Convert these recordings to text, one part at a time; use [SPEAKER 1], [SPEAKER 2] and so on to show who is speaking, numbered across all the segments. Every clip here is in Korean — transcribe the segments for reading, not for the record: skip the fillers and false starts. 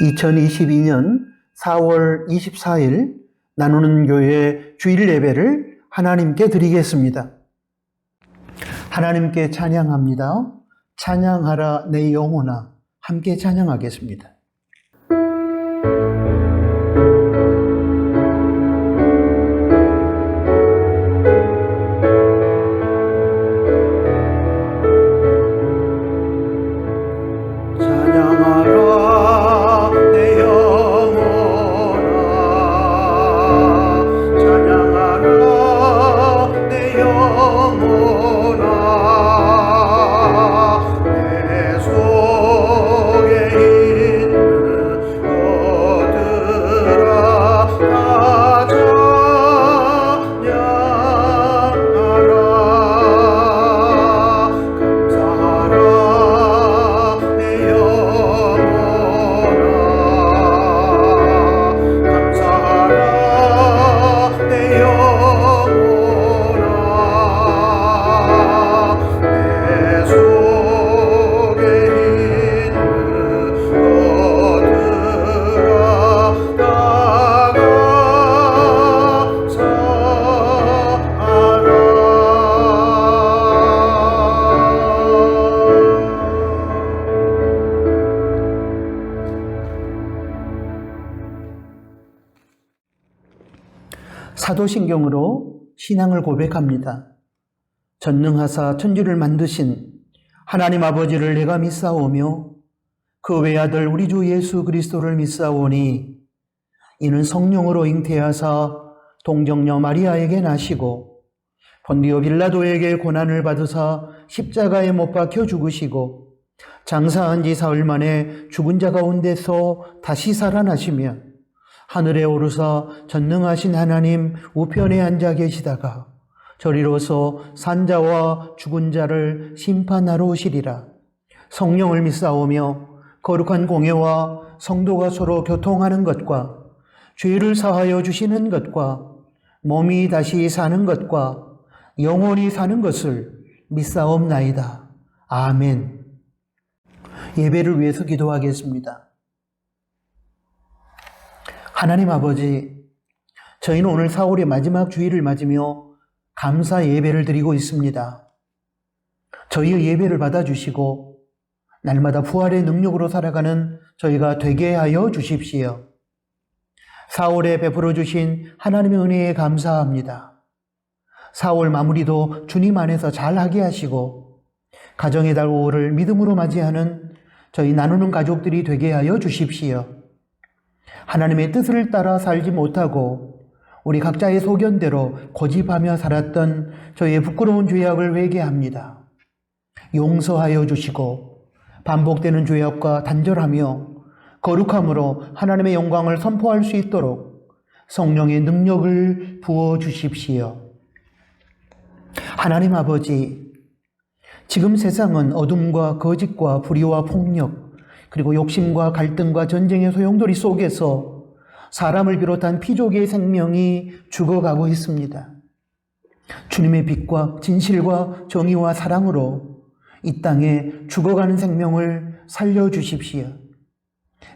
[SPEAKER 1] 2022년 4월 24일 나누는 교회 주일 예배를 하나님께 드리겠습니다. 하나님께 찬양합니다. 찬양하라 내 영혼아. 함께 찬양하겠습니다. 사도신경으로 신앙을 고백합니다. 전능하사 천지를 만드신 하나님 아버지를 내가 믿사오며 그 외아들 우리 주 예수 그리스도를 믿사오니 이는 성령으로 잉태하사 동정녀 마리아에게 나시고 본디오 빌라도에게 고난을 받으사 십자가에 못 박혀 죽으시고 장사한 지 사흘 만에 죽은 자 가운데서 다시 살아나시며 하늘에 오르사 전능하신 하나님 우편에 앉아 계시다가 저리로서 산자와 죽은 자를 심판하러 오시리라. 성령을 믿사오며 거룩한 공예와 성도가 서로 교통하는 것과 죄를 사하여 주시는 것과 몸이 다시 사는 것과 영원히 사는 것을 믿사옵나이다. 아멘. 예배를 위해서 기도하겠습니다. 하나님 아버지, 저희는 오늘 4월의 마지막 주일을 맞으며 감사 예배를 드리고 있습니다. 저희의 예배를 받아주시고 날마다 부활의 능력으로 살아가는 저희가 되게 하여 주십시오. 4월에 베풀어 주신 하나님의 은혜에 감사합니다. 4월 마무리도 주님 안에서 잘하게 하시고 가정의 달 5월을 믿음으로 맞이하는 저희 나누는 가족들이 되게 하여 주십시오. 하나님의 뜻을 따라 살지 못하고 우리 각자의 소견대로 고집하며 살았던 저희의 부끄러운 죄악을 회개합니다. 용서하여 주시고 반복되는 죄악과 단절하며 거룩함으로 하나님의 영광을 선포할 수 있도록 성령의 능력을 부어 주십시오. 하나님 아버지, 지금 세상은 어둠과 거짓과 불의와 폭력 그리고 욕심과 갈등과 전쟁의 소용돌이 속에서 사람을 비롯한 피조계의 생명이 죽어가고 있습니다. 주님의 빛과 진실과 정의와 사랑으로 이 땅에 죽어가는 생명을 살려주십시오.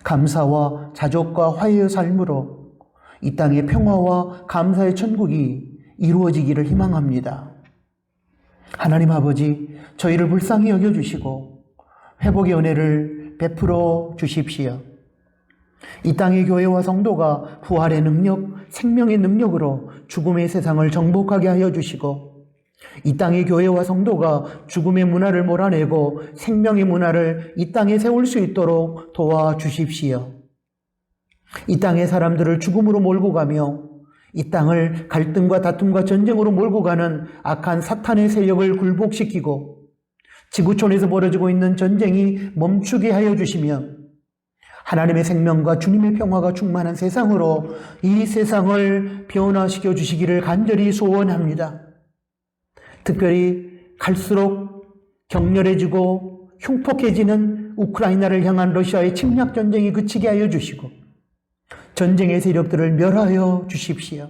[SPEAKER 1] 감사와 자족과 화해의 삶으로 이 땅에 평화와 감사의 천국이 이루어지기를 희망합니다. 하나님 아버지, 저희를 불쌍히 여겨주시고 회복의 은혜를 베풀어 주십시오. 이 땅의 교회와 성도가 부활의 능력, 생명의 능력으로 죽음의 세상을 정복하게 하여 주시고 이 땅의 교회와 성도가 죽음의 문화를 몰아내고 생명의 문화를 이 땅에 세울 수 있도록 도와주십시오. 이 땅의 사람들을 죽음으로 몰고 가며 이 땅을 갈등과 다툼과 전쟁으로 몰고 가는 악한 사탄의 세력을 굴복시키고 지구촌에서 벌어지고 있는 전쟁이 멈추게 하여 주시며 하나님의 생명과 주님의 평화가 충만한 세상으로 이 세상을 변화시켜 주시기를 간절히 소원합니다. 특별히 갈수록 격렬해지고 흉폭해지는 우크라이나를 향한 러시아의 침략 전쟁이 그치게 하여 주시고 전쟁의 세력들을 멸하여 주십시오.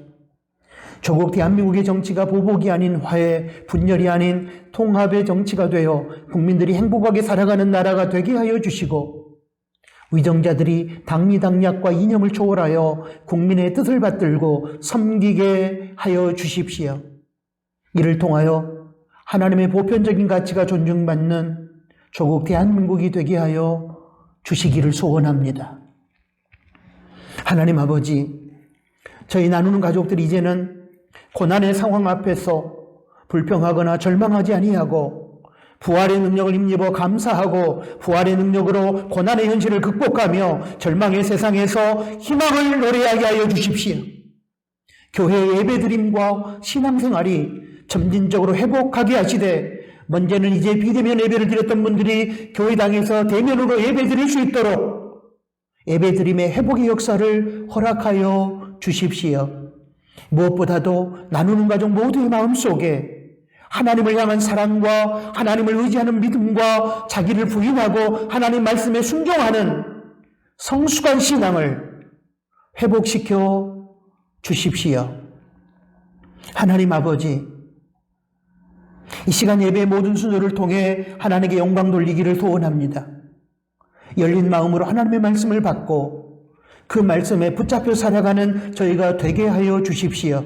[SPEAKER 1] 조국 대한민국의 정치가 보복이 아닌 화해, 분열이 아닌 통합의 정치가 되어 국민들이 행복하게 살아가는 나라가 되게 하여 주시고 위정자들이 당리당략과 이념을 초월하여 국민의 뜻을 받들고 섬기게 하여 주십시오. 이를 통하여 하나님의 보편적인 가치가 존중받는 조국 대한민국이 되게 하여 주시기를 소원합니다. 하나님 아버지, 저희 나누는 가족들이 이제는 고난의 상황 앞에서 불평하거나 절망하지 아니하고 부활의 능력을 힘입어 감사하고 부활의 능력으로 고난의 현실을 극복하며 절망의 세상에서 희망을 노래하게 하여 주십시오. 교회의 예배드림과 신앙생활이 점진적으로 회복하게 하시되 먼저는 이제 비대면 예배를 드렸던 분들이 교회당에서 대면으로 예배드릴 수 있도록 예배드림의 회복의 역사를 허락하여 주십시오. 무엇보다도 나누는 가족 모두의 마음속에 하나님을 향한 사랑과 하나님을 의지하는 믿음과 자기를 부인하고 하나님 말씀에 순종하는 성숙한 신앙을 회복시켜 주십시오. 하나님 아버지, 이 시간 예배의 모든 순서를 통해 하나님께 영광 돌리기를 소원합니다. 열린 마음으로 하나님의 말씀을 받고 그 말씀에 붙잡혀 살아가는 저희가 되게 하여 주십시오.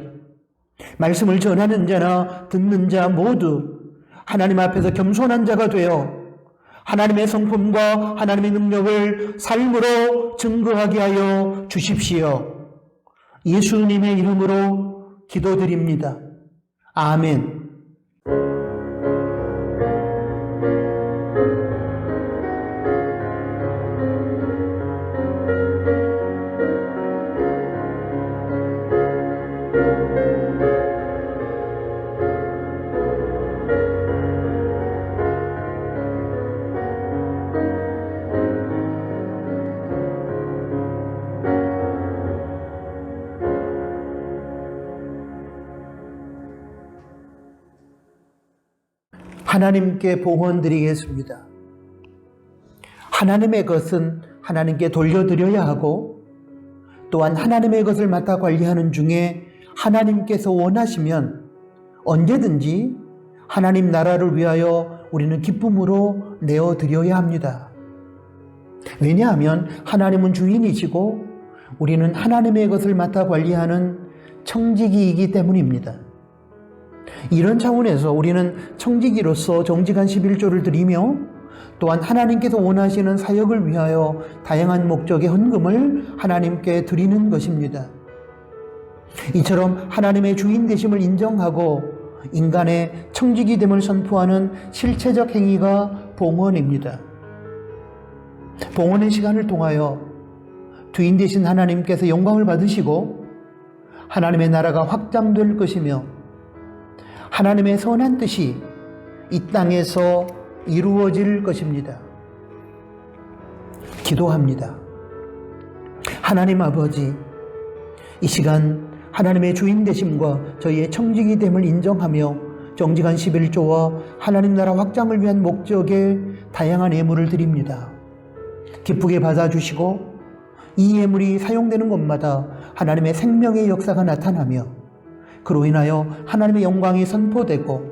[SPEAKER 1] 말씀을 전하는 자나 듣는 자 모두 하나님 앞에서 겸손한 자가 되어 하나님의 성품과 하나님의 능력을 삶으로 증거하게 하여 주십시오. 예수님의 이름으로 기도드립니다. 아멘. 하나님께 봉헌드리겠습니다. 하나님의 것은 하나님께 돌려드려야 하고 또한 하나님의 것을 맡아 관리하는 중에 하나님께서 원하시면 언제든지 하나님 나라를 위하여 우리는 기쁨으로 내어드려야 합니다. 왜냐하면 하나님은 주인이시고 우리는 하나님의 것을 맡아 관리하는 청지기이기 때문입니다. 이런 차원에서 우리는 청지기로서 정직한 11조를 드리며 또한 하나님께서 원하시는 사역을 위하여 다양한 목적의 헌금을 하나님께 드리는 것입니다. 이처럼 하나님의 주인 되심을 인정하고 인간의 청지기됨을 선포하는 실체적 행위가 봉헌입니다. 봉헌의 시간을 통하여 주인 되신 하나님께서 영광을 받으시고 하나님의 나라가 확장될 것이며 하나님의 선한 뜻이 이 땅에서 이루어질 것입니다. 기도합니다. 하나님 아버지, 이 시간 하나님의 주인 되심과 저희의 청지기 됨을 인정하며 정직한 11조와 하나님 나라 확장을 위한 목적에 다양한 예물을 드립니다. 기쁘게 받아주시고 이 예물이 사용되는 곳마다 하나님의 생명의 역사가 나타나며 그로 인하여 하나님의 영광이 선포되고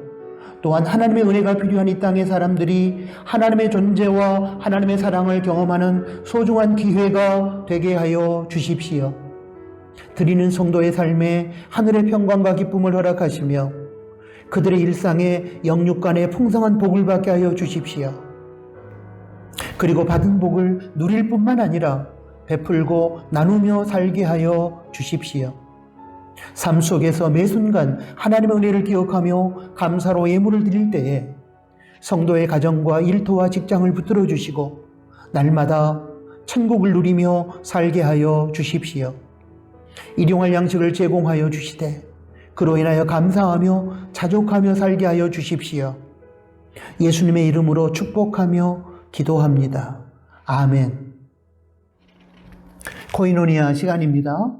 [SPEAKER 1] 또한 하나님의 은혜가 필요한 이 땅의 사람들이 하나님의 존재와 하나님의 사랑을 경험하는 소중한 기회가 되게 하여 주십시오. 드리는 성도의 삶에 하늘의 평강과 기쁨을 허락하시며 그들의 일상에 영육간의 풍성한 복을 받게 하여 주십시오. 그리고 받은 복을 누릴 뿐만 아니라 베풀고 나누며 살게 하여 주십시오. 삶 속에서 매 순간 하나님의 은혜를 기억하며 감사로 예물을 드릴 때에 성도의 가정과 일터와 직장을 붙들어 주시고 날마다 천국을 누리며 살게 하여 주십시오. 일용할 양식을 제공하여 주시되 그로 인하여 감사하며 자족하며 살게 하여 주십시오. 예수님의 이름으로 축복하며 기도합니다. 아멘. 코이노니아 시간입니다.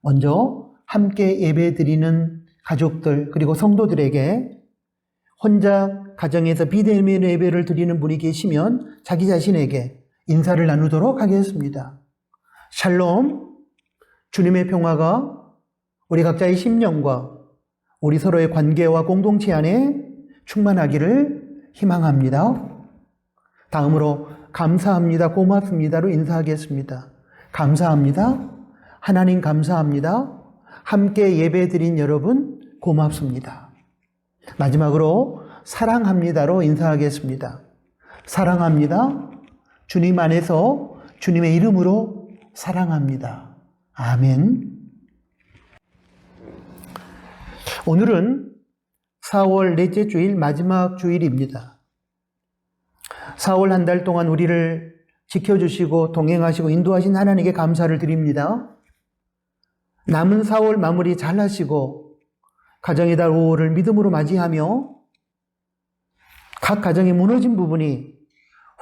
[SPEAKER 1] 먼저 함께 예배드리는 가족들 그리고 성도들에게 혼자 가정에서 비대면 예배를 드리는 분이 계시면 자기 자신에게 인사를 나누도록 하겠습니다. 샬롬, 주님의 평화가 우리 각자의 심령과 우리 서로의 관계와 공동체 안에 충만하기를 희망합니다. 다음으로 감사합니다, 고맙습니다로 인사하겠습니다. 감사합니다. 하나님 감사합니다. 함께 예배드린 여러분 고맙습니다. 마지막으로 사랑합니다로 인사하겠습니다. 사랑합니다. 주님 안에서 주님의 이름으로 사랑합니다. 아멘. 오늘은 4월 넷째 주일 마지막 주일입니다. 4월 한 달 동안 우리를 지켜주시고 동행하시고 인도하신 하나님께 감사를 드립니다. 남은 4월 마무리 잘 하시고 가정의 달 5월을 믿음으로 맞이하며 각 가정이 무너진 부분이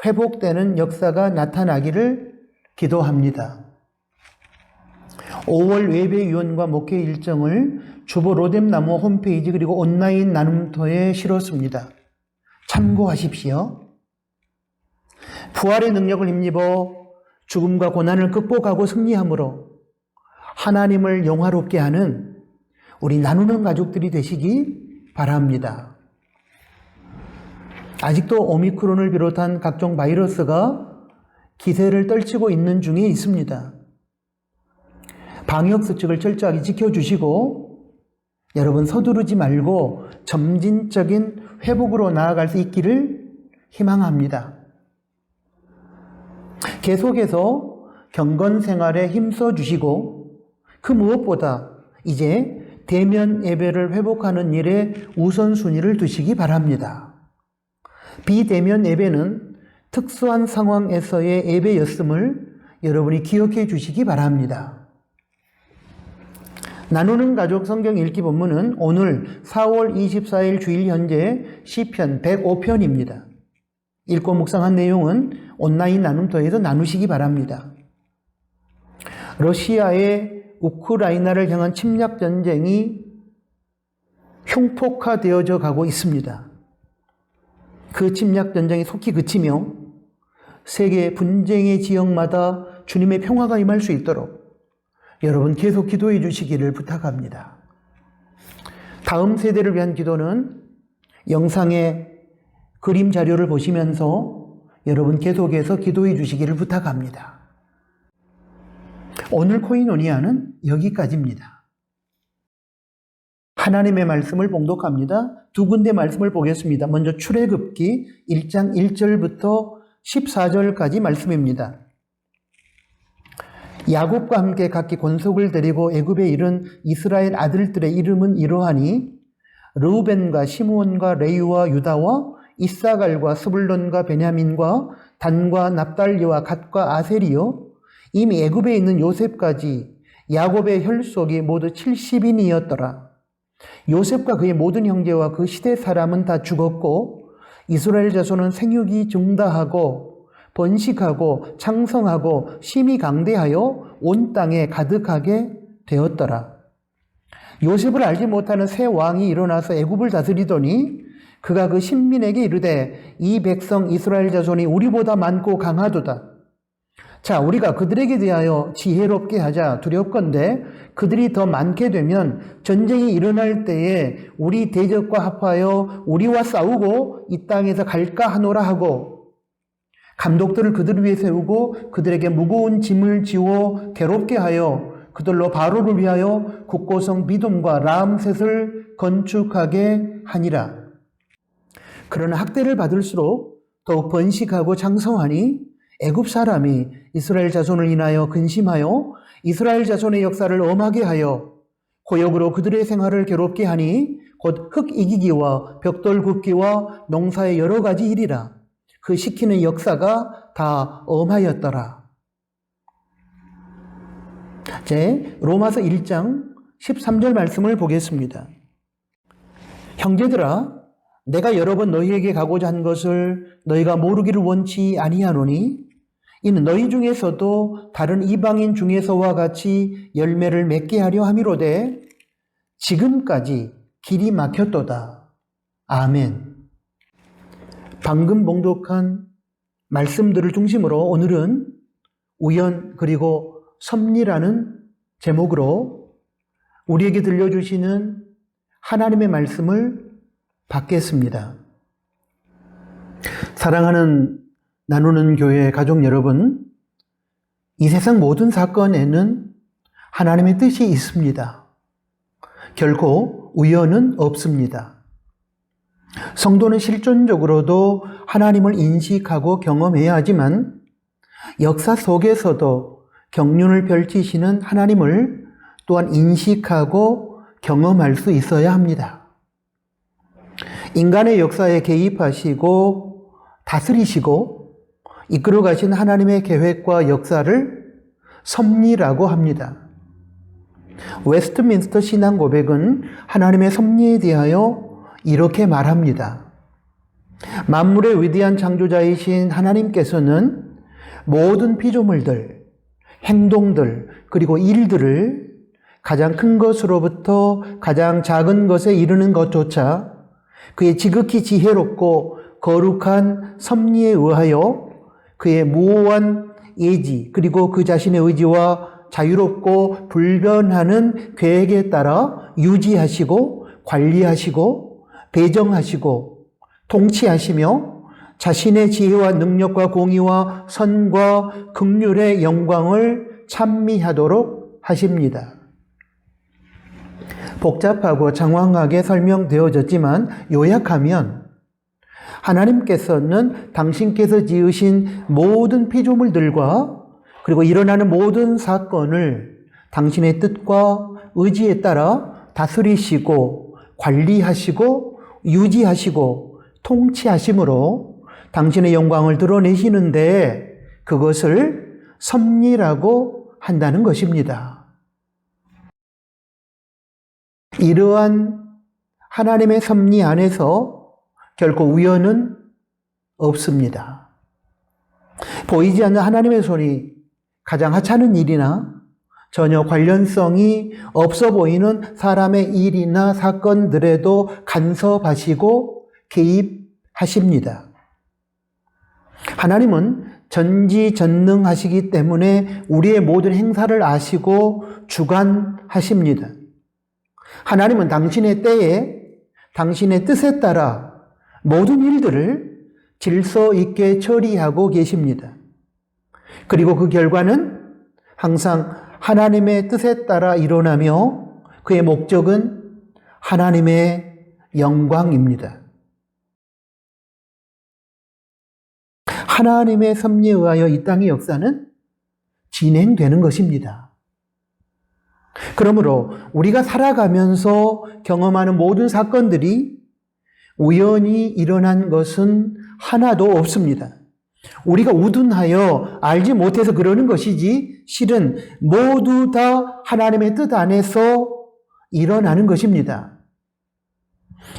[SPEAKER 1] 회복되는 역사가 나타나기를 기도합니다. 5월 예배위원과 목회 일정을 주보 로뎀나무 홈페이지 그리고 온라인 나눔터에 실었습니다. 참고하십시오. 부활의 능력을 힘입어 죽음과 고난을 극복하고 승리함으로 하나님을 영화롭게 하는 우리 나누는 가족들이 되시기 바랍니다. 아직도 오미크론을 비롯한 각종 바이러스가 기세를 떨치고 있는 중에 있습니다. 방역수칙을 철저하게 지켜주시고 여러분 서두르지 말고 점진적인 회복으로 나아갈 수 있기를 희망합니다. 계속해서 경건 생활에 힘써 주시고 그 무엇보다 이제 대면 예배를 회복하는 일에 우선순위를 두시기 바랍니다. 비대면 예배는 특수한 상황에서의 예배였음을 여러분이 기억해 주시기 바랍니다. 나누는 가족 성경 읽기 본문은 오늘 4월 24일 주일 현재 시편 105편입니다. 읽고 묵상한 내용은 온라인 나눔터에서 나누시기 바랍니다. 러시아의 우크라이나를 향한 침략 전쟁이 흉폭화되어져 가고 있습니다. 그 침략 전쟁이 속히 그치며 세계 분쟁의 지역마다 주님의 평화가 임할 수 있도록 여러분 계속 기도해 주시기를 부탁합니다. 다음 세대를 위한 기도는 영상의 그림 자료를 보시면서 여러분 계속해서 기도해 주시기를 부탁합니다. 오늘 코이노니아는 여기까지입니다. 하나님의 말씀을 봉독합니다. 두 군데 말씀을 보겠습니다. 먼저 출애굽기 1장 1절부터 14절까지 말씀입니다. 야곱과 함께 각기 권속을 데리고 애굽에 이른 이스라엘 아들들의 이름은 이러하니 르우벤과 시므온과 레위와 유다와 이사갈과 스불론과 베냐민과 단과 납달리와 갓과 아셀이요 이미 애굽에 있는 요셉까지 야곱의 혈속이 모두 70인이었더라. 요셉과 그의 모든 형제와 그 시대 사람은 다 죽었고 이스라엘 자손은 생육이 증다하고 번식하고 창성하고 심히 강대하여 온 땅에 가득하게 되었더라. 요셉을 알지 못하는 새 왕이 일어나서 애굽을 다스리더니 그가 그 신민에게 이르되 이 백성 이스라엘 자손이 우리보다 많고 강하도다. 자, 우리가 그들에게 대하여 지혜롭게 하자. 두렵건대 그들이 더 많게 되면 전쟁이 일어날 때에 우리 대적과 합하여 우리와 싸우고 이 땅에서 갈까 하노라 하고 감독들을 그들 위에 세우고 그들에게 무거운 짐을 지워 괴롭게 하여 그들로 바로를 위하여 국고성 미돔과 라암셋을 건축하게 하니라. 그러나 학대를 받을수록 더욱 번식하고 장성하니 애굽 사람이 이스라엘 자손을 인하여 근심하여 이스라엘 자손의 역사를 엄하게 하여 고역으로 그들의 생활을 괴롭게 하니 곧 흙 이기기와 벽돌 굽기와 농사의 여러 가지 일이라. 그 시키는 역사가 다 엄하였더라. 이제 로마서 1장 13절 말씀을 보겠습니다. 형제들아, 내가 여러 번 너희에게 가고자 한 것을 너희가 모르기를 원치 아니하노니 이는 너희 중에서도 다른 이방인 중에서와 같이 열매를 맺게 하려 함이로되 지금까지 길이 막혔도다. 아멘. 방금 봉독한 말씀들을 중심으로 오늘은 우연 그리고 섭리라는 제목으로 우리에게 들려주시는 하나님의 말씀을 받겠습니다. 사랑하는 나누는 교회 가족 여러분, 이 세상 모든 사건에는 하나님의 뜻이 있습니다. 결코 우연은 없습니다. 성도는 실존적으로도 하나님을 인식하고 경험해야 하지만 역사 속에서도 경륜을 펼치시는 하나님을 또한 인식하고 경험할 수 있어야 합니다. 인간의 역사에 개입하시고 다스리시고 이끌어 가신 하나님의 계획과 역사를 섭리라고 합니다. 웨스트민스터 신앙 고백은 하나님의 섭리에 대하여 이렇게 말합니다. 만물의 위대한 창조자이신 하나님께서는 모든 피조물들, 행동들, 그리고 일들을 가장 큰 것으로부터 가장 작은 것에 이르는 것조차 그의 지극히 지혜롭고 거룩한 섭리에 의하여 그의 무오한 예지 그리고 그 자신의 의지와 자유롭고 불변하는 계획에 따라 유지하시고 관리하시고 배정하시고 통치하시며 자신의 지혜와 능력과 공의와 선과 긍휼의 영광을 찬미하도록 하십니다. 복잡하고 장황하게 설명되어졌지만 요약하면 하나님께서는 당신께서 지으신 모든 피조물들과 그리고 일어나는 모든 사건을 당신의 뜻과 의지에 따라 다스리시고 관리하시고 유지하시고 통치하심으로 당신의 영광을 드러내시는데 그것을 섭리라고 한다는 것입니다. 이러한 하나님의 섭리 안에서 결코 우연은 없습니다. 보이지 않는 하나님의 손이 가장 하찮은 일이나 전혀 관련성이 없어 보이는 사람의 일이나 사건들에도 간섭하시고 개입하십니다. 하나님은 전지전능하시기 때문에 우리의 모든 행사를 아시고 주관하십니다. 하나님은 당신의 때에 당신의 뜻에 따라 모든 일들을 질서 있게 처리하고 계십니다. 그리고 그 결과는 항상 하나님의 뜻에 따라 일어나며 그의 목적은 하나님의 영광입니다. 하나님의 섭리에 의하여 이 땅의 역사는 진행되는 것입니다. 그러므로 우리가 살아가면서 경험하는 모든 사건들이 우연히 일어난 것은 하나도 없습니다. 우리가 우둔하여 알지 못해서 그러는 것이지 실은 모두 다 하나님의 뜻 안에서 일어나는 것입니다.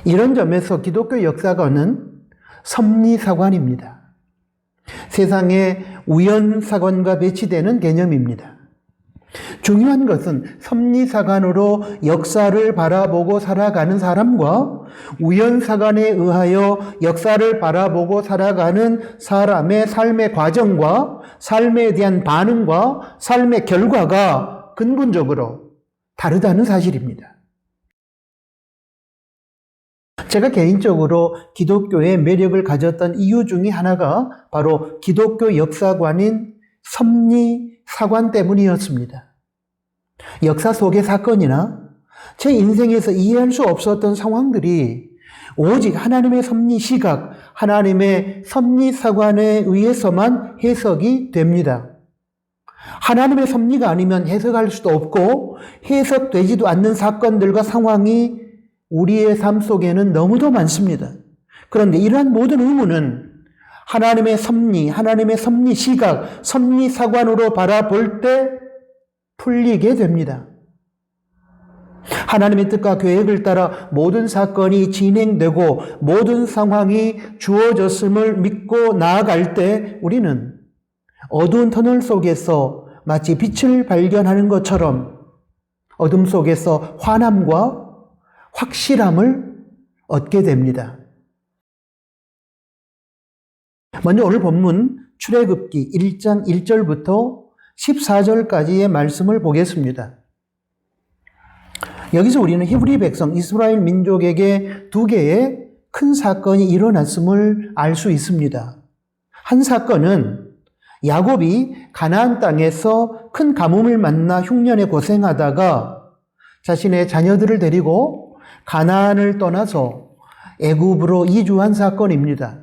[SPEAKER 1] 이런 점에서 기독교 역사관은 섭리사관입니다. 세상에 우연사관과 배치되는 개념입니다. 중요한 것은 섭리사관으로 역사를 바라보고 살아가는 사람과 우연사관에 의하여 역사를 바라보고 살아가는 사람의 삶의 과정과 삶에 대한 반응과 삶의 결과가 근본적으로 다르다는 사실입니다. 제가 개인적으로 기독교의 매력을 가졌던 이유 중에 하나가 바로 기독교 역사관인 섭리사관 때문이었습니다. 역사 속의 사건이나 제 인생에서 이해할 수 없었던 상황들이 오직 하나님의 섭리 시각, 하나님의 섭리사관에 의해서만 해석이 됩니다. 하나님의 섭리가 아니면 해석할 수도 없고 해석되지도 않는 사건들과 상황이 우리의 삶 속에는 너무도 많습니다. 그런데 이러한 모든 의문은 하나님의 섭리, 하나님의 섭리 시각, 섭리사관으로 바라볼 때 풀리게 됩니다. 하나님의 뜻과 계획을 따라 모든 사건이 진행되고 모든 상황이 주어졌음을 믿고 나아갈 때 우리는 어두운 터널 속에서 마치 빛을 발견하는 것처럼 어둠 속에서 환함과 확실함을 얻게 됩니다. 먼저 오늘 본문 출애굽기 1장 1절부터 14절까지의 말씀을 보겠습니다. 여기서 우리는 히브리 백성 이스라엘 민족에게 두 개의 큰 사건이 일어났음을 알 수 있습니다. 한 사건은 야곱이 가나안 땅에서 큰 가뭄을 만나 흉년에 고생하다가 자신의 자녀들을 데리고 가나안을 떠나서 애굽으로 이주한 사건입니다.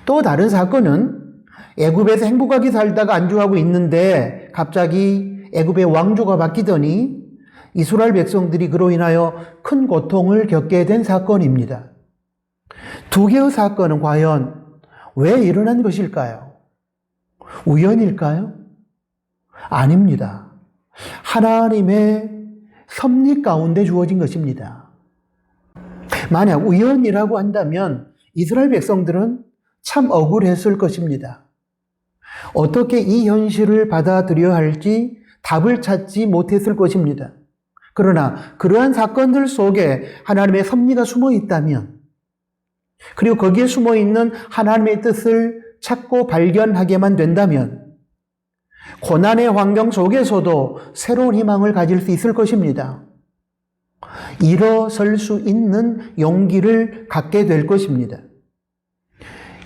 [SPEAKER 1] 또 다른 사건은 애굽에서 행복하게 살다가 안주하고 있는데 갑자기 애굽의 왕조가 바뀌더니 이스라엘 백성들이 그로 인하여 큰 고통을 겪게 된 사건입니다. 두 개의 사건은 과연 왜 일어난 것일까요? 우연일까요? 아닙니다. 하나님의 섭리 가운데 주어진 것입니다. 만약 우연이라고 한다면 이스라엘 백성들은 참 억울했을 것입니다. 어떻게 이 현실을 받아들여야 할지 답을 찾지 못했을 것입니다. 그러나 그러한 사건들 속에 하나님의 섭리가 숨어 있다면, 그리고 거기에 숨어 있는 하나님의 뜻을 찾고 발견하게만 된다면 고난의 환경 속에서도 새로운 희망을 가질 수 있을 것입니다. 일어설 수 있는 용기를 갖게 될 것입니다.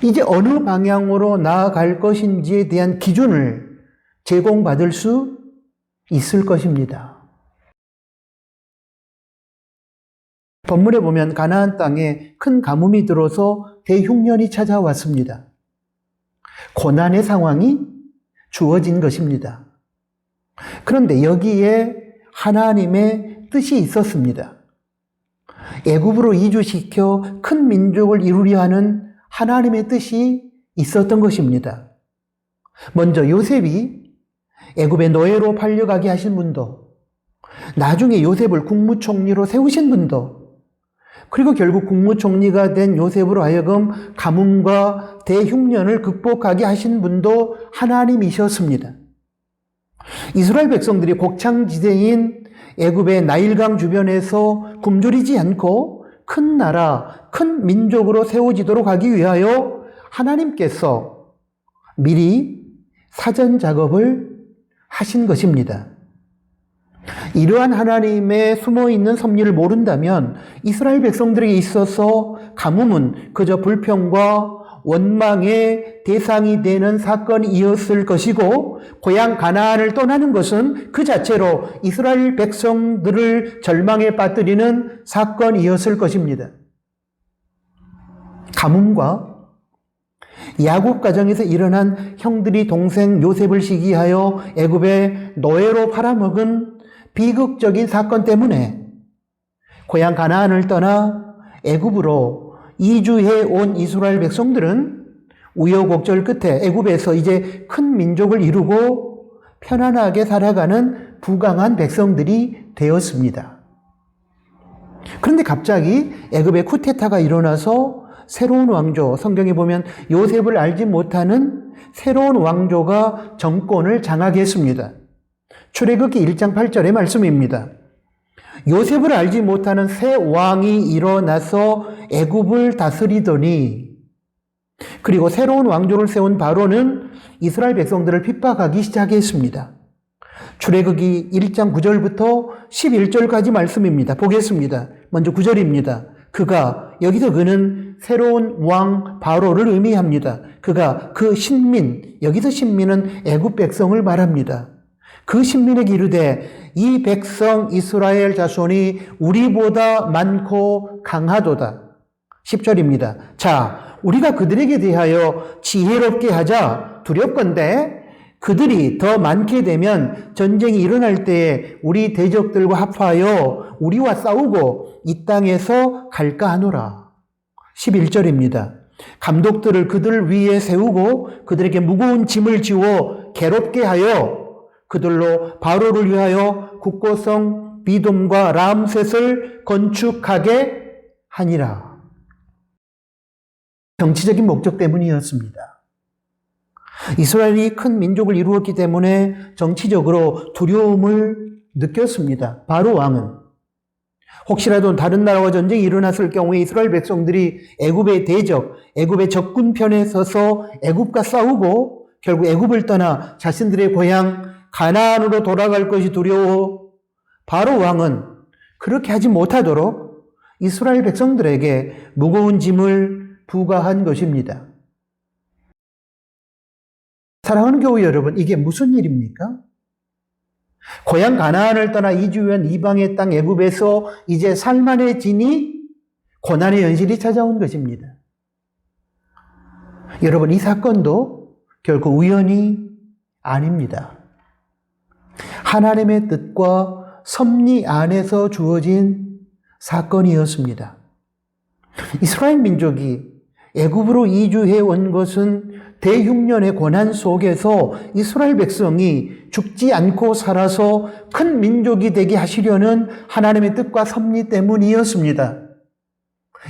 [SPEAKER 1] 이제 어느 방향으로 나아갈 것인지에 대한 기준을 제공받을 수 있을 것입니다. 본문에 보면 가나안 땅에 큰 가뭄이 들어서 대흉년이 찾아왔습니다. 고난의 상황이 주어진 것입니다. 그런데 여기에 하나님의 뜻이 있었습니다. 애굽으로 이주시켜 큰 민족을 이루려 하는 하나님의 뜻이 있었던 것입니다. 먼저 요셉이 애굽의 노예로 팔려가게 하신 분도, 나중에 요셉을 국무총리로 세우신 분도, 그리고 결국 국무총리가 된 요셉으로 하여금 가뭄과 대흉년을 극복하게 하신 분도 하나님이셨습니다. 이스라엘 백성들이 곡창지대인 애굽의 나일강 주변에서 굶주리지 않고 큰 나라, 큰 민족으로 세워지도록 하기 위하여 하나님께서 미리 사전 작업을 하신 것입니다. 이러한 하나님의 숨어있는 섭리를 모른다면 이스라엘 백성들에게 있어서 가뭄은 그저 불평과 원망의 대상이 되는 사건이었을 것이고, 고향 가나안을 떠나는 것은 그 자체로 이스라엘 백성들을 절망에 빠뜨리는 사건이었을 것입니다. 가뭄과 야곱 가정에서 일어난 형들이 동생 요셉을 시기하여 애굽의 노예로 팔아먹은 비극적인 사건 때문에 고향 가나안을 떠나 애굽으로 이주해 온 이스라엘 백성들은 우여곡절 끝에 애굽에서 이제 큰 민족을 이루고 편안하게 살아가는 부강한 백성들이 되었습니다. 그런데 갑자기 애굽에 쿠데타가 일어나서 새로운 왕조, 성경에 보면 요셉을 알지 못하는 새로운 왕조가 정권을 장악했습니다. 출애굽기 1장 8절의 말씀입니다. 요셉을 알지 못하는 새 왕이 일어나서 애굽을 다스리더니, 그리고 새로운 왕조를 세운 바로는 이스라엘 백성들을 핍박하기 시작했습니다. 출애굽기 1장 9절부터 11절까지 말씀입니다. 보겠습니다. 먼저 9절입니다. 여기서 그는 새로운 왕 바로를 의미합니다. 그 신민, 여기서 신민은 애굽 백성을 말합니다. 그 신민에게 이르되 이 백성 이스라엘 자손이 우리보다 많고 강하도다. 10절입니다. 자, 우리가 그들에게 대하여 지혜롭게 하자. 두렵건대 그들이 더 많게 되면 전쟁이 일어날 때에 우리 대적들과 합하여 우리와 싸우고 이 땅에서 갈까 하노라. 11절입니다. 감독들을 그들 위에 세우고 그들에게 무거운 짐을 지워 괴롭게 하여 그들로 바로를 위하여 국고성 비돔과 람셋을 건축하게 하니라. 정치적인 목적 때문이었습니다. 이스라엘이 큰 민족을 이루었기 때문에 정치적으로 두려움을 느꼈습니다. 바로 왕은 혹시라도 다른 나라와 전쟁이 일어났을 경우에 이스라엘 백성들이 애굽의 대적, 애굽의 적군편에 서서 애굽과 싸우고 결국 애굽을 떠나 자신들의 고향 가나안으로 돌아갈 것이 두려워 바로 왕은 그렇게 하지 못하도록 이스라엘 백성들에게 무거운 짐을 부과한 것입니다. 사랑하는 교회 여러분, 이게 무슨 일입니까? 고향 가나안을 떠나 이주한 이방의 땅 애굽에서 이제 살만해지니 고난의 현실이 찾아온 것입니다. 여러분, 이 사건도 결코 우연이 아닙니다. 하나님의 뜻과 섭리 안에서 주어진 사건이었습니다. 이스라엘 민족이 애굽으로 이주해 온 것은 대흉년의 고난 속에서 이스라엘 백성이 죽지 않고 살아서 큰 민족이 되게 하시려는 하나님의 뜻과 섭리 때문이었습니다.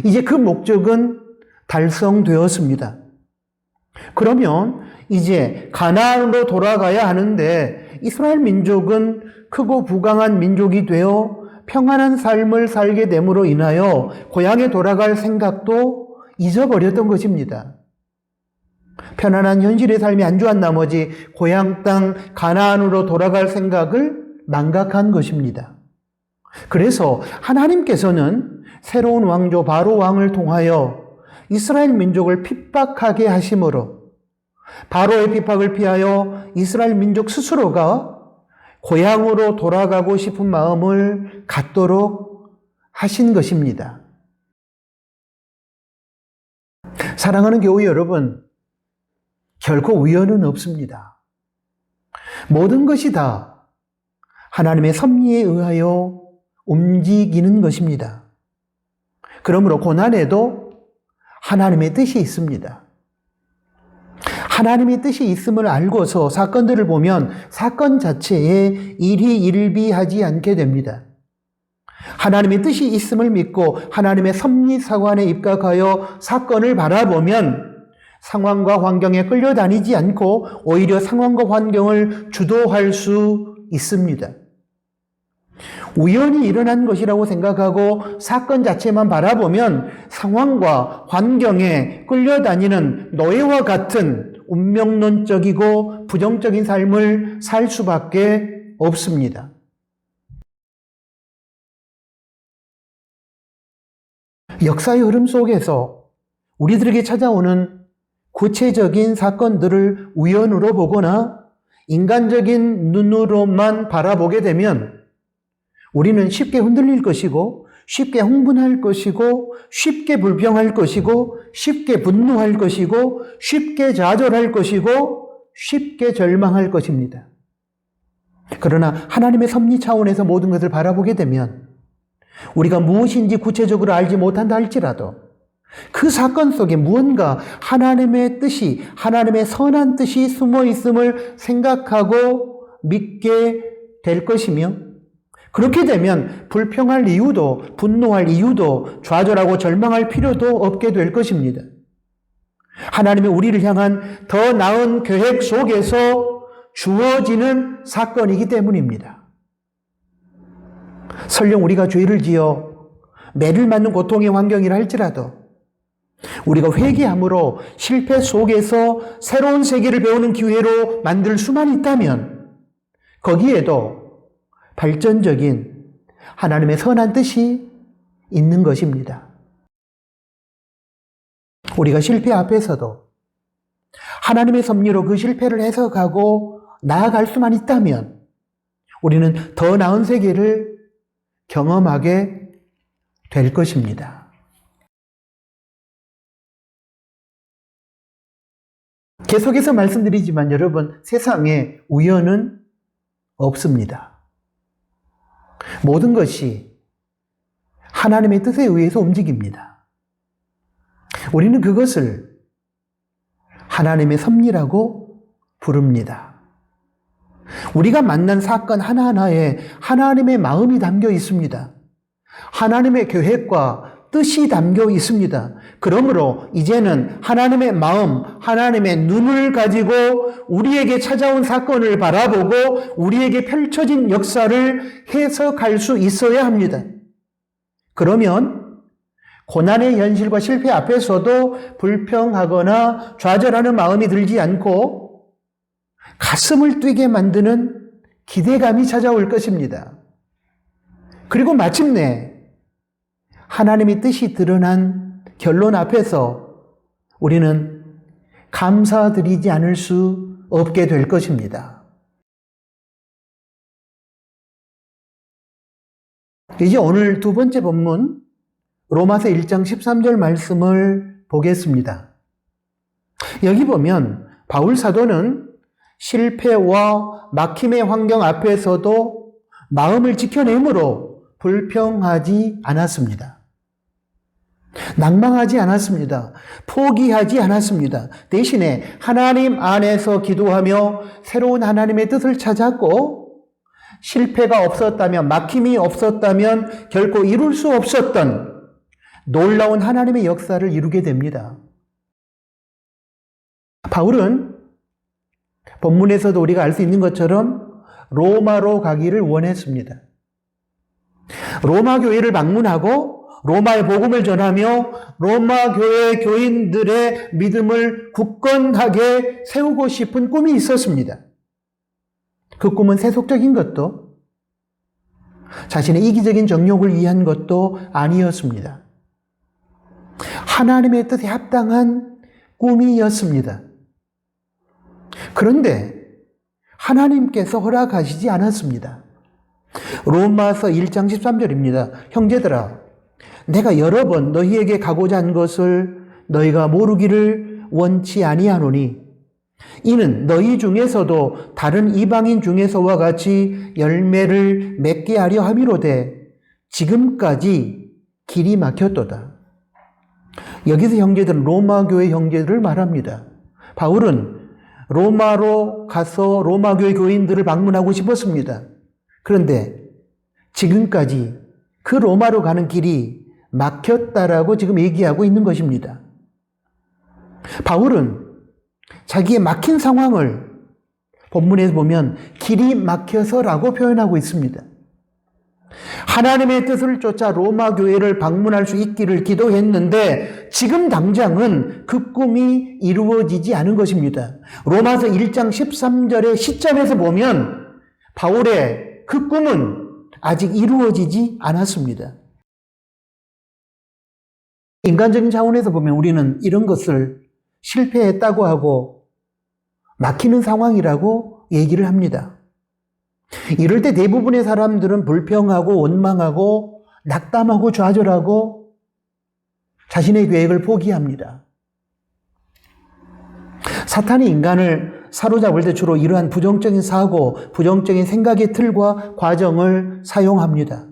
[SPEAKER 1] 이제 그 목적은 달성되었습니다. 그러면 이제 가나안으로 돌아가야 하는데 이스라엘 민족은 크고 부강한 민족이 되어 평안한 삶을 살게 됨으로 인하여 고향에 돌아갈 생각도 잊어버렸던 것입니다. 편안한 현실의 삶이 안주한 나머지 고향 땅 가나안으로 돌아갈 생각을 망각한 것입니다. 그래서 하나님께서는 새로운 왕조 바로 왕을 통하여 이스라엘 민족을 핍박하게 하심으로 바로의 핍박을 피하여 이스라엘 민족 스스로가 고향으로 돌아가고 싶은 마음을 갖도록 하신 것입니다. 사랑하는 교회 여러분, 결코 우연은 없습니다. 모든 것이 다 하나님의 섭리에 의하여 움직이는 것입니다. 그러므로 고난에도 하나님의 뜻이 있습니다. 하나님의 뜻이 있음을 알고서 사건들을 보면 사건 자체에 일희일비하지 않게 됩니다. 하나님의 뜻이 있음을 믿고 하나님의 섭리 사관에 입각하여 사건을 바라보면 상황과 환경에 끌려다니지 않고 오히려 상황과 환경을 주도할 수 있습니다. 우연히 일어난 것이라고 생각하고 사건 자체만 바라보면 상황과 환경에 끌려다니는 노예와 같은 운명론적이고 부정적인 삶을 살 수밖에 없습니다. 역사의 흐름 속에서 우리들에게 찾아오는 구체적인 사건들을 우연으로 보거나 인간적인 눈으로만 바라보게 되면 우리는 쉽게 흔들릴 것이고 쉽게 흥분할 것이고 쉽게 불평할 것이고 쉽게 분노할 것이고 쉽게 좌절할 것이고 쉽게 절망할 것입니다. 그러나 하나님의 섭리 차원에서 모든 것을 바라보게 되면 우리가 무엇인지 구체적으로 알지 못한다 할지라도 그 사건 속에 무언가 하나님의 뜻이, 하나님의 선한 뜻이 숨어 있음을 생각하고 믿게 될 것이며 그렇게 되면 불평할 이유도 분노할 이유도 좌절하고 절망할 필요도 없게 될 것입니다. 하나님의 우리를 향한 더 나은 계획 속에서 주어지는 사건이기 때문입니다. 설령 우리가 죄를 지어 매를 맞는 고통의 환경이라 할지라도 우리가 회개함으로 실패 속에서 새로운 세계를 배우는 기회로 만들 수만 있다면 거기에도 발전적인 하나님의 선한 뜻이 있는 것입니다. 우리가 실패 앞에서도 하나님의 섭리로 그 실패를 해석하고 나아갈 수만 있다면 우리는 더 나은 세계를 경험하게 될 것입니다. 계속해서 말씀드리지만 여러분, 세상에 우연은 없습니다. 모든 것이 하나님의 뜻에 의해서 움직입니다. 우리는 그것을 하나님의 섭리라고 부릅니다. 우리가 만난 사건 하나하나에 하나님의 마음이 담겨 있습니다. 하나님의 계획과 뜻이 담겨 있습니다. 그러므로 이제는 하나님의 마음, 하나님의 눈을 가지고 우리에게 찾아온 사건을 바라보고 우리에게 펼쳐진 역사를 해석할 수 있어야 합니다. 그러면 고난의 현실과 실패 앞에서도 불평하거나 좌절하는 마음이 들지 않고 가슴을 뛰게 만드는 기대감이 찾아올 것입니다. 그리고 마침내 하나님의 뜻이 드러난 결론 앞에서 우리는 감사드리지 않을 수 없게 될 것입니다. 이제 오늘 두 번째 본문 로마서 1장 13절 말씀을 보겠습니다. 여기 보면 바울 사도는 실패와 막힘의 환경 앞에서도 마음을 지켜내므로 불평하지 않았습니다. 낭망하지 않았습니다. 포기하지 않았습니다. 대신에 하나님 안에서 기도하며 새로운 하나님의 뜻을 찾았고, 실패가 없었다면, 막힘이 없었다면 결코 이룰 수 없었던 놀라운 하나님의 역사를 이루게 됩니다. 바울은 본문에서도 우리가 알 수 있는 것처럼 로마로 가기를 원했습니다. 로마 교회를 방문하고 로마의 복음을 전하며 로마 교회 교인들의 믿음을 굳건하게 세우고 싶은 꿈이 있었습니다. 그 꿈은 세속적인 것도 자신의 이기적인 정욕을 위한 것도 아니었습니다. 하나님의 뜻에 합당한 꿈이었습니다. 그런데 하나님께서 허락하시지 않았습니다. 로마서 1장 13절입니다. 형제들아, 내가 여러 번 너희에게 가고자 한 것을 너희가 모르기를 원치 아니하노니 이는 너희 중에서도 다른 이방인 중에서와 같이 열매를 맺게 하려 함이로되 지금까지 길이 막혔도다. 여기서 형제들은 로마 교회 형제들을 말합니다. 바울은 로마로 가서 로마 교회 교인들을 방문하고 싶었습니다. 그런데 지금까지 그 로마로 가는 길이 막혔다라고 지금 얘기하고 있는 것입니다. 바울은 자기의 막힌 상황을 본문에서 보면 길이 막혀서라고 표현하고 있습니다. 하나님의 뜻을 쫓아 로마 교회를 방문할 수 있기를 기도했는데 지금 당장은 그 꿈이 이루어지지 않은 것입니다. 로마서 1장 13절의 시점에서 보면 바울의 그 꿈은 아직 이루어지지 않았습니다. 인간적인 차원에서 보면 우리는 이런 것을 실패했다고 하고 막히는 상황이라고 얘기를 합니다. 이럴 때 대부분의 사람들은 불평하고 원망하고 낙담하고 좌절하고 자신의 계획을 포기합니다. 사탄이 인간을 사로잡을 때 주로 이러한 부정적인 사고, 부정적인 생각의 틀과 과정을 사용합니다.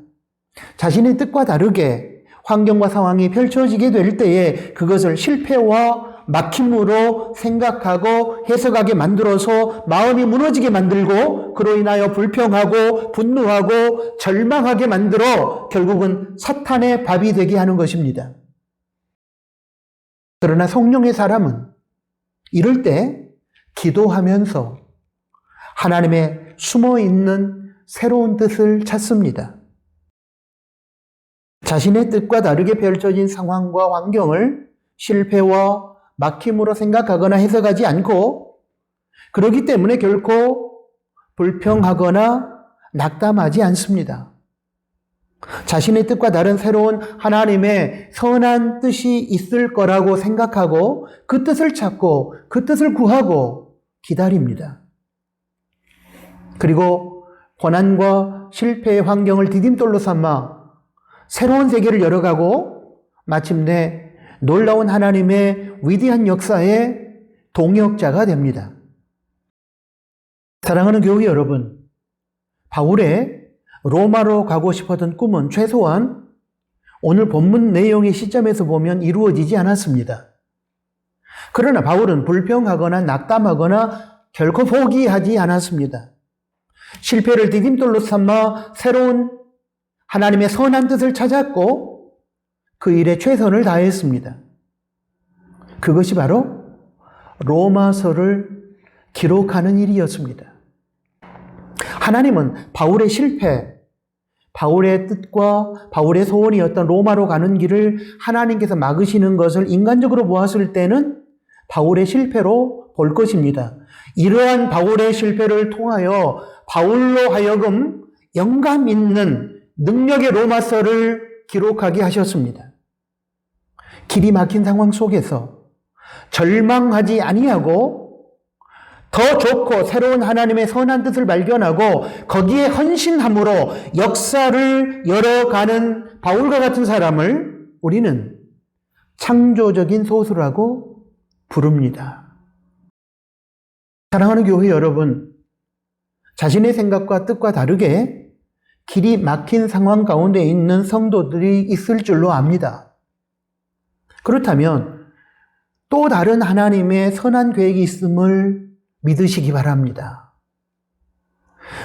[SPEAKER 1] 자신의 뜻과 다르게 환경과 상황이 펼쳐지게 될 때에 그것을 실패와 막힘으로 생각하고 해석하게 만들어서 마음이 무너지게 만들고 그로 인하여 불평하고 분노하고 절망하게 만들어 결국은 사탄의 밥이 되게 하는 것입니다. 그러나 성령의 사람은 이럴 때 기도하면서 하나님의 숨어있는 새로운 뜻을 찾습니다. 자신의 뜻과 다르게 펼쳐진 상황과 환경을 실패와 막힘으로 생각하거나 해석하지 않고 그렇기 때문에 결코 불평하거나 낙담하지 않습니다. 자신의 뜻과 다른 새로운 하나님의 선한 뜻이 있을 거라고 생각하고 그 뜻을 찾고 그 뜻을 구하고 기다립니다. 그리고 고난과 실패의 환경을 디딤돌로 삼아 새로운 세계를 열어가고 마침내 놀라운 하나님의 위대한 역사의 동역자가 됩니다. 사랑하는 교회 여러분, 바울의 로마로 가고 싶었던 꿈은 최소한 오늘 본문 내용의 시점에서 보면 이루어지지 않았습니다. 그러나 바울은 불평하거나 낙담하거나 결코 포기하지 않았습니다. 실패를 디딤돌로 삼아 새로운 하나님의 선한 뜻을 찾았고 그 일에 최선을 다했습니다. 그것이 바로 로마서를 기록하는 일이었습니다. 하나님은 바울의 실패, 바울의 뜻과 바울의 소원이었던 로마로 가는 길을 하나님께서 막으시는 것을 인간적으로 보았을 때는 바울의 실패로 볼 것입니다. 이러한 바울의 실패를 통하여 바울로 하여금 영감 있는 능력의 로마서를 기록하게 하셨습니다. 길이 막힌 상황 속에서 절망하지 아니하고 더 좋고 새로운 하나님의 선한 뜻을 발견하고 거기에 헌신함으로 역사를 열어가는 바울과 같은 사람을 우리는 창조적인 소수라고 부릅니다. 사랑하는 교회 여러분, 자신의 생각과 뜻과 다르게 길이 막힌 상황 가운데 있는 성도들이 있을 줄로 압니다. 그렇다면 또 다른 하나님의 선한 계획이 있음을 믿으시기 바랍니다.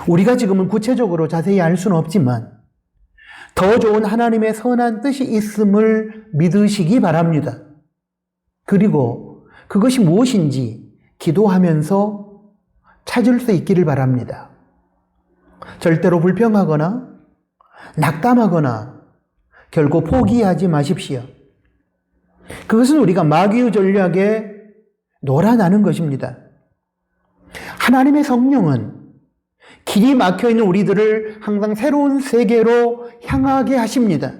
[SPEAKER 1] 우리가 지금은 구체적으로 자세히 알 수는 없지만 더 좋은 하나님의 선한 뜻이 있음을 믿으시기 바랍니다. 그리고 그것이 무엇인지 기도하면서 찾을 수 있기를 바랍니다. 절대로 불평하거나 낙담하거나 결코 포기하지 마십시오. 그것은 우리가 마귀의 전략에 놀아나는 것입니다. 하나님의 성령은 길이 막혀있는 우리들을 항상 새로운 세계로 향하게 하십니다.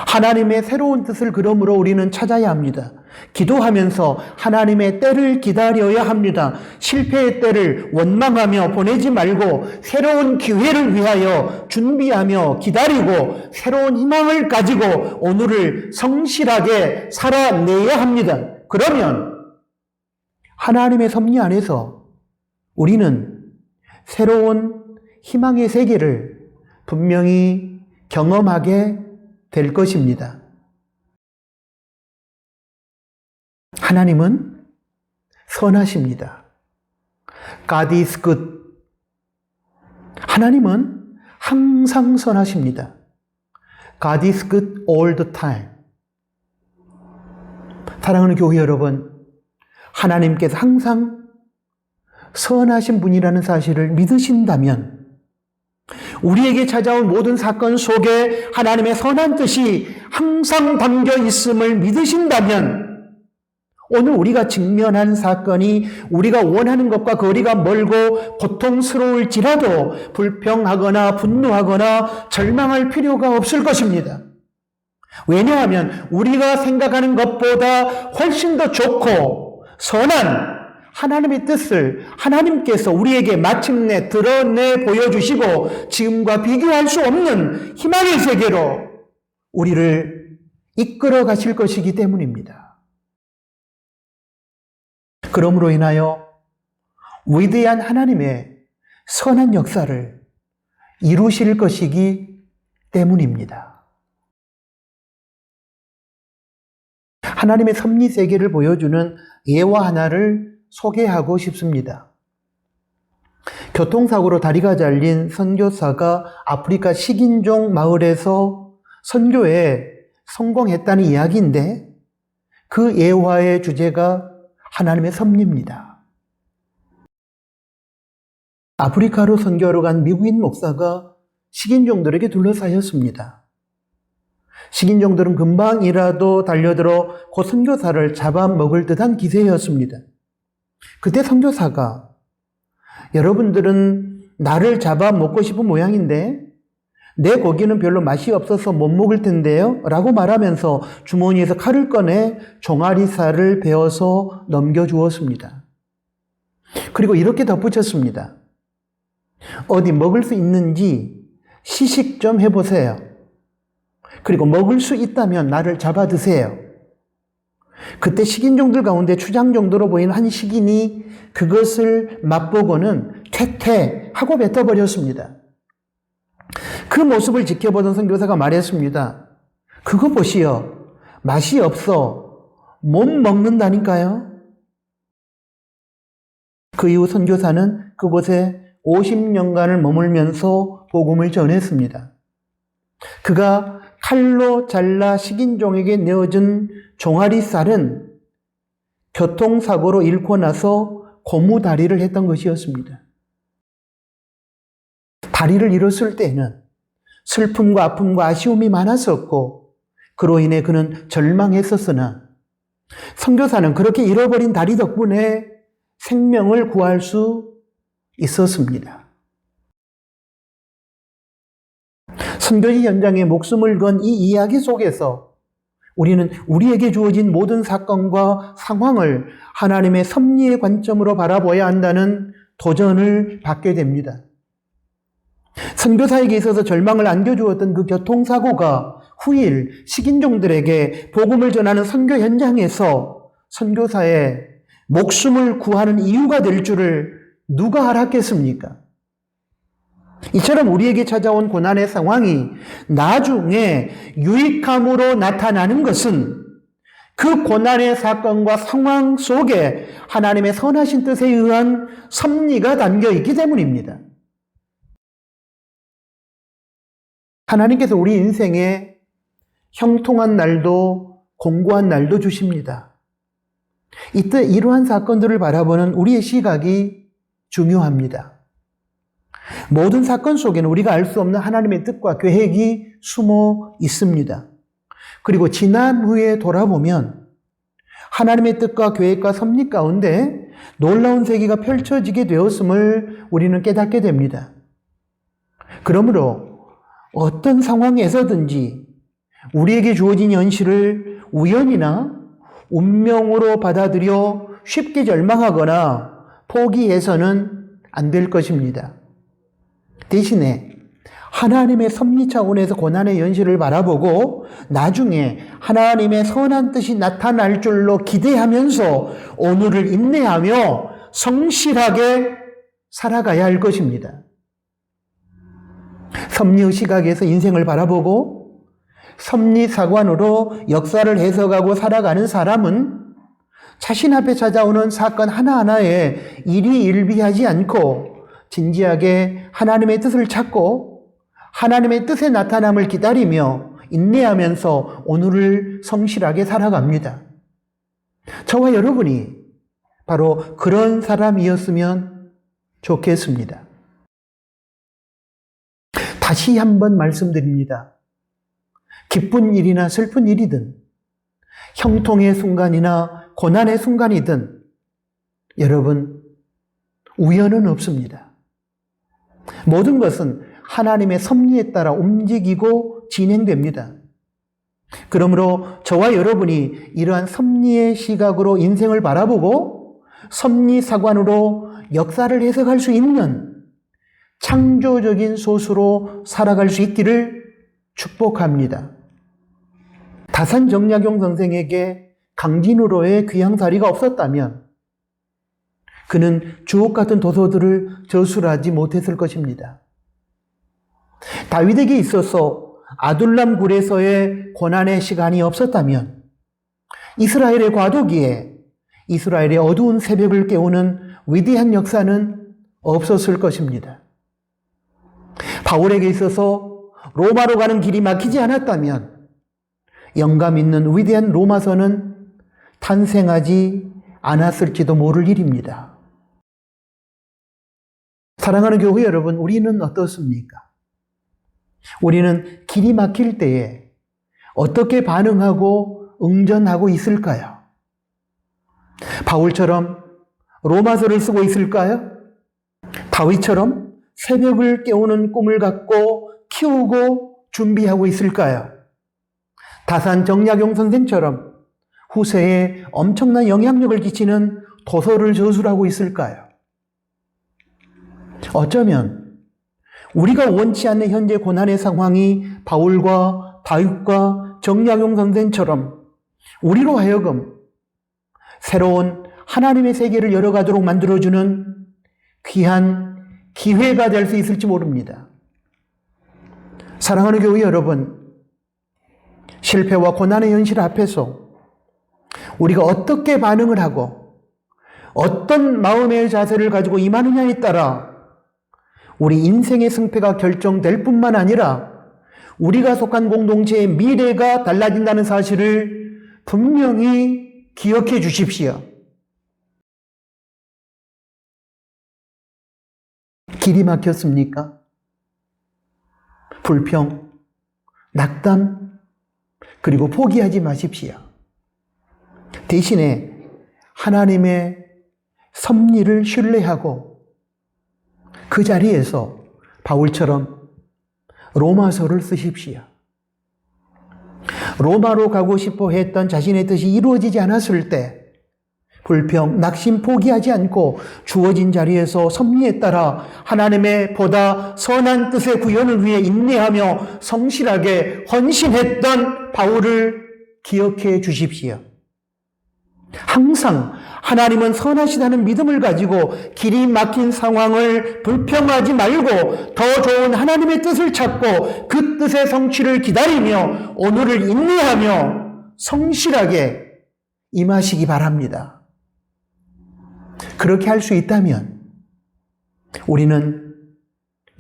[SPEAKER 1] 하나님의 새로운 뜻을 그러므로 우리는 찾아야 합니다. 기도하면서 하나님의 때를 기다려야 합니다. 실패의 때를 원망하며 보내지 말고 새로운 기회를 위하여 준비하며 기다리고 새로운 희망을 가지고 오늘을 성실하게 살아내야 합니다. 그러면 하나님의 섭리 안에서 우리는 새로운 희망의 세계를 분명히 경험하게 될 것입니다. 하나님은 선하십니다. God is good. 하나님은 항상 선하십니다. God is good all the time. 사랑하는 교회 여러분, 하나님께서 항상 선하신 분이라는 사실을 믿으신다면 우리에게 찾아온 모든 사건 속에 하나님의 선한 뜻이 항상 담겨 있음을 믿으신다면 오늘 우리가 직면한 사건이 우리가 원하는 것과 거리가 멀고 고통스러울지라도 불평하거나 분노하거나 절망할 필요가 없을 것입니다. 왜냐하면 우리가 생각하는 것보다 훨씬 더 좋고 선한 하나님의 뜻을 하나님께서 우리에게 마침내 드러내 보여주시고 지금과 비교할 수 없는 희망의 세계로 우리를 이끌어 가실 것이기 때문입니다. 그러므로 인하여 위대한 하나님의 선한 역사를 이루실 것이기 때문입니다. 하나님의 섭리 세계를 보여주는 예화 하나를 소개하고 싶습니다. 교통사고로 다리가 잘린 선교사가 아프리카 식인종 마을에서 선교에 성공했다는 이야기인데 그 예화의 주제가 하나님의 섭리입니다. 아프리카로 선교하러 간 미국인 목사가 식인종들에게 둘러싸였습니다. 식인종들은 금방이라도 달려들어 그 선교사를 잡아먹을 듯한 기세였습니다. 그때 선교사가 여러분들은 나를 잡아먹고 싶은 모양인데 내 고기는 별로 맛이 없어서 못 먹을 텐데요 라고 말하면서 주머니에서 칼을 꺼내 종아리살을 베어서 넘겨주었습니다. 그리고 이렇게 덧붙였습니다. 어디 먹을 수 있는지 시식 좀 해보세요. 그리고 먹을 수 있다면 나를 잡아 드세요. 그때 식인종들 가운데 추장 정도로 보이는 한 식인이 그것을 맛보고는 퇴퇴하고 뱉어버렸습니다. 그 모습을 지켜보던 선교사가 말했습니다. 그거 보시오. 맛이 없어. 못 먹는다니까요. 그 이후 선교사는 그곳에 50년간을 머물면서 복음을 전했습니다. 그가 칼로 잘라 식인종에게 내어준 종아리살은 교통사고로 잃고 나서 고무다리를 했던 것이었습니다. 다리를 잃었을 때는 슬픔과 아픔과 아쉬움이 많았었고 그로 인해 그는 절망했었으나 선교사는 그렇게 잃어버린 다리 덕분에 생명을 구할 수 있었습니다. 선교지 현장에 목숨을 건 이 이야기 속에서 우리는 우리에게 주어진 모든 사건과 상황을 하나님의 섭리의 관점으로 바라봐야 한다는 도전을 받게 됩니다. 선교사에게 있어서 절망을 안겨주었던 그 교통사고가 후일 식인종들에게 복음을 전하는 선교 현장에서 선교사의 목숨을 구하는 이유가 될 줄을 누가 알았겠습니까? 이처럼 우리에게 찾아온 고난의 상황이 나중에 유익함으로 나타나는 것은 그 고난의 사건과 상황 속에 하나님의 선하신 뜻에 의한 섭리가 담겨 있기 때문입니다. 하나님께서 우리 인생에 형통한 날도 공고한 날도 주십니다. 이때 이러한 사건들을 바라보는 우리의 시각이 중요합니다. 모든 사건 속에는 우리가 알 수 없는 하나님의 뜻과 계획이 숨어 있습니다. 그리고 지난 후에 돌아보면 하나님의 뜻과 계획과 섭리 가운데 놀라운 세계가 펼쳐지게 되었음을 우리는 깨닫게 됩니다. 그러므로 어떤 상황에서든지 우리에게 주어진 현실을 우연이나 운명으로 받아들여 쉽게 절망하거나 포기해서는 안 될 것입니다. 대신에 하나님의 섭리 차원에서 고난의 현실을 바라보고 나중에 하나님의 선한 뜻이 나타날 줄로 기대하면서 오늘을 인내하며 성실하게 살아가야 할 것입니다. 섭리의 시각에서 인생을 바라보고 섭리 사관으로 역사를 해석하고 살아가는 사람은 자신 앞에 찾아오는 사건 하나하나에 일희일비하지 않고 진지하게 하나님의 뜻을 찾고 하나님의 뜻의 나타남을 기다리며 인내하면서 오늘을 성실하게 살아갑니다. 저와 여러분이 바로 그런 사람이었으면 좋겠습니다. 다시 한번 말씀드립니다. 기쁜 일이나 슬픈 일이든 형통의 순간이나 고난의 순간이든 여러분 우연은 없습니다. 모든 것은 하나님의 섭리에 따라 움직이고 진행됩니다. 그러므로 저와 여러분이 이러한 섭리의 시각으로 인생을 바라보고 섭리 사관으로 역사를 해석할 수 있는 창조적인 소수로 살아갈 수 있기를 축복합니다. 다산 정약용 선생에게 강진으로의 귀향살이가 없었다면 그는 주옥 같은 도서들을 저술하지 못했을 것입니다. 다윗에게 있어서 아둘람 굴에서의 고난의 시간이 없었다면 이스라엘의 과도기에 이스라엘의 어두운 새벽을 깨우는 위대한 역사는 없었을 것입니다. 바울에게 있어서 로마로 가는 길이 막히지 않았다면 영감 있는 위대한 로마서는 탄생하지 않았을지도 모를 일입니다. 사랑하는 교회 여러분, 우리는 어떻습니까? 우리는 길이 막힐 때에 어떻게 반응하고 응전하고 있을까요? 바울처럼 로마서를 쓰고 있을까요? 다윗처럼 새벽을 깨우는 꿈을 갖고 키우고 준비하고 있을까요? 다산 정약용 선생처럼 후세에 엄청난 영향력을 끼치는 도서를 저술하고 있을까요? 어쩌면 우리가 원치 않는 현재 고난의 상황이 바울과 다윗과 정약용 선생처럼 우리로 하여금 새로운 하나님의 세계를 열어가도록 만들어주는 귀한 기회가 될 수 있을지 모릅니다. 사랑하는 교회 여러분, 실패와 고난의 현실 앞에서 우리가 어떻게 반응을 하고 어떤 마음의 자세를 가지고 임하느냐에 따라 우리 인생의 승패가 결정될 뿐만 아니라 우리가 속한 공동체의 미래가 달라진다는 사실을 분명히 기억해 주십시오. 길이 막혔습니까? 불평, 낙담, 그리고 포기하지 마십시오. 대신에 하나님의 섭리를 신뢰하고 그 자리에서 바울처럼 로마서를 쓰십시오. 로마로 가고 싶어 했던 자신의 뜻이 이루어지지 않았을 때 불평, 낙심 포기하지 않고 주어진 자리에서 섭리에 따라 하나님의 보다 선한 뜻의 구현을 위해 인내하며 성실하게 헌신했던 바울을 기억해 주십시오. 항상 하나님은 선하시다는 믿음을 가지고 길이 막힌 상황을 불평하지 말고 더 좋은 하나님의 뜻을 찾고 그 뜻의 성취를 기다리며 오늘을 인내하며 성실하게 임하시기 바랍니다. 그렇게 할 수 있다면 우리는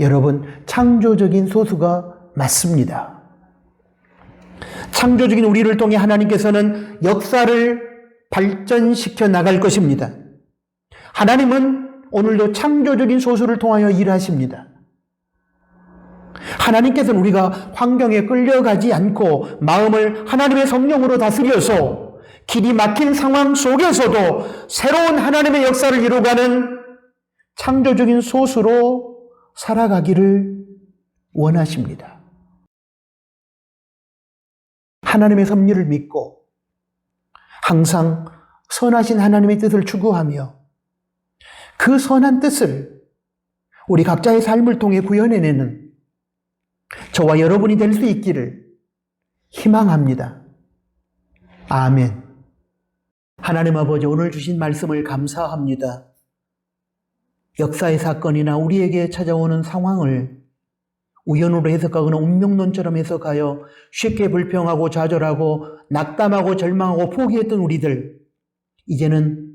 [SPEAKER 1] 여러분 창조적인 소수가 맞습니다. 창조적인 우리를 통해 하나님께서는 역사를 발전시켜 나갈 것입니다. 하나님은 오늘도 창조적인 소수를 통하여 일하십니다. 하나님께서는 우리가 환경에 끌려가지 않고 마음을 하나님의 성령으로 다스려서 길이 막힌 상황 속에서도 새로운 하나님의 역사를 이루어가는 창조적인 소수로 살아가기를 원하십니다. 하나님의 섭리를 믿고 항상 선하신 하나님의 뜻을 추구하며 그 선한 뜻을 우리 각자의 삶을 통해 구현해내는 저와 여러분이 될 수 있기를 희망합니다. 아멘. 하나님 아버지, 오늘 주신 말씀을 감사합니다. 역사의 사건이나 우리에게 찾아오는 상황을 우연으로 해석하거나 운명론처럼 해석하여 쉽게 불평하고 좌절하고 낙담하고 절망하고 포기했던 우리들, 이제는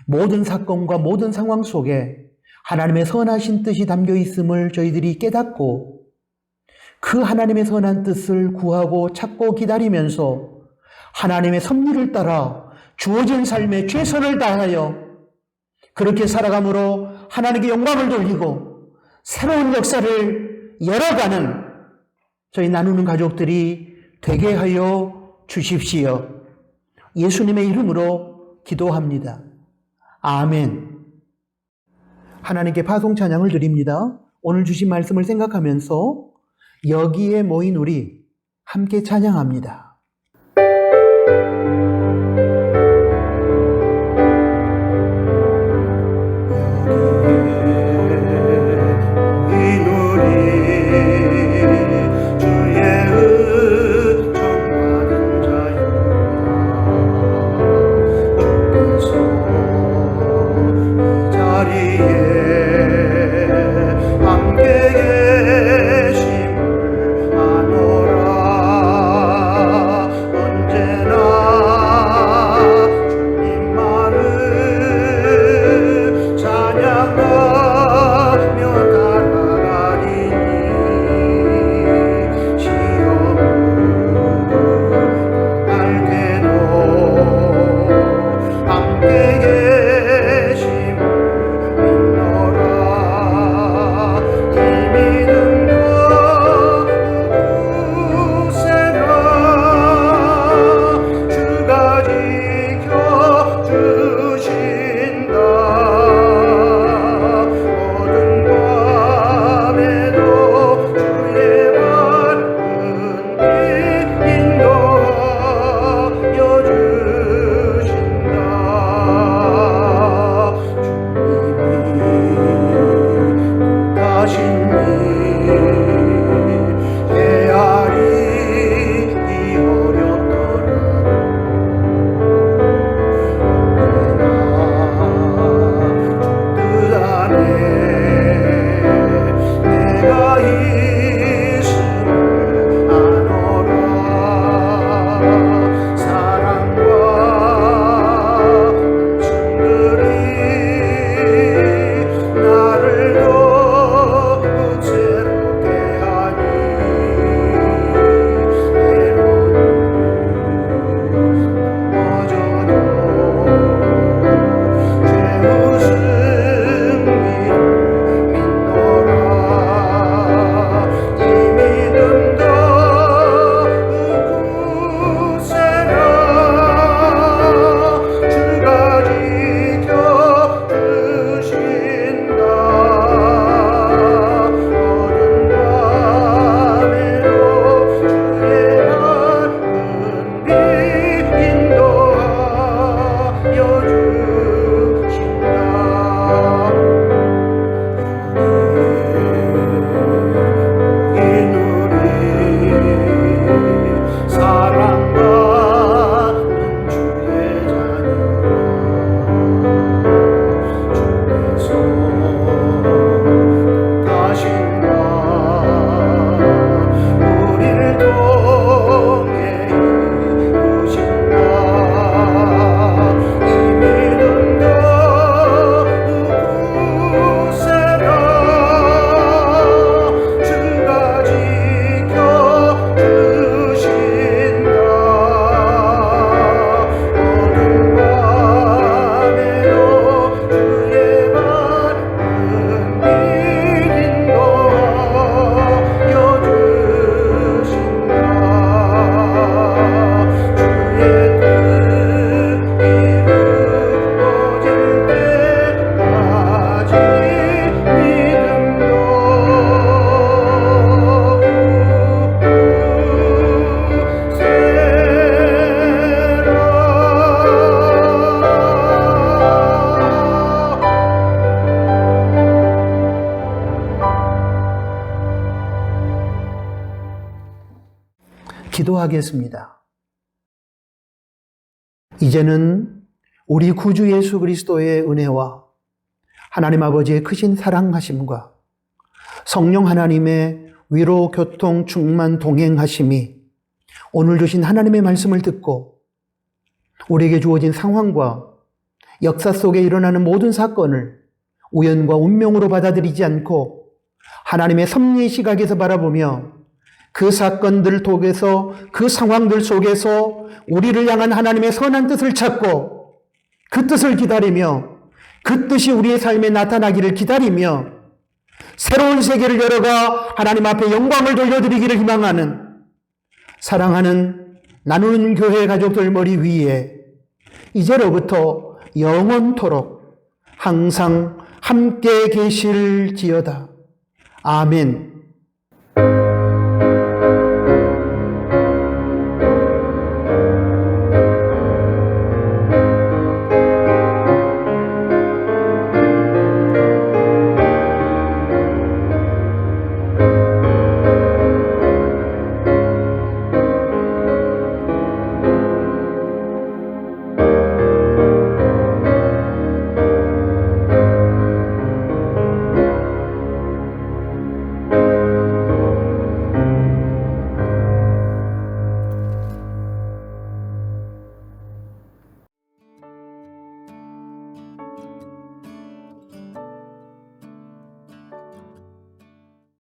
[SPEAKER 1] 모든 사건과 모든 상황 속에 하나님의 선하신 뜻이 담겨 있음을 저희들이 깨닫고 그 하나님의 선한 뜻을 구하고 찾고 기다리면서 하나님의 섭리를 따라 주어진 삶에 최선을 다하여 그렇게 살아감으로 하나님께 영광을 돌리고 새로운 역사를 열어가는 저희 나누는 가족들이 되게 하여 주십시오. 예수님의 이름으로 기도합니다. 아멘. 하나님께 파송 찬양을 드립니다. 오늘 주신 말씀을 생각하면서 여기에 모인 우리 함께 찬양합니다.
[SPEAKER 2] 함께 계심을 아노라.
[SPEAKER 1] 기도하겠습니다. 이제는 우리 구주 예수 그리스도의 은혜와 하나님 아버지의 크신 사랑하심과 성령 하나님의 위로, 교통, 충만, 동행하심이 오늘 주신 하나님의 말씀을 듣고 우리에게 주어진 상황과 역사 속에 일어나는 모든 사건을 우연과 운명으로 받아들이지 않고 하나님의 섭리의 시각에서 바라보며 그 사건들 속에서, 그 상황들 속에서 우리를 향한 하나님의 선한 뜻을 찾고 그 뜻을 기다리며 그 뜻이 우리의 삶에 나타나기를 기다리며 새로운 세계를 열어가 하나님 앞에 영광을 돌려드리기를 희망하는 사랑하는 나누는 교회 가족들 머리 위에 이제로부터 영원토록 항상 함께 계실지어다. 아멘.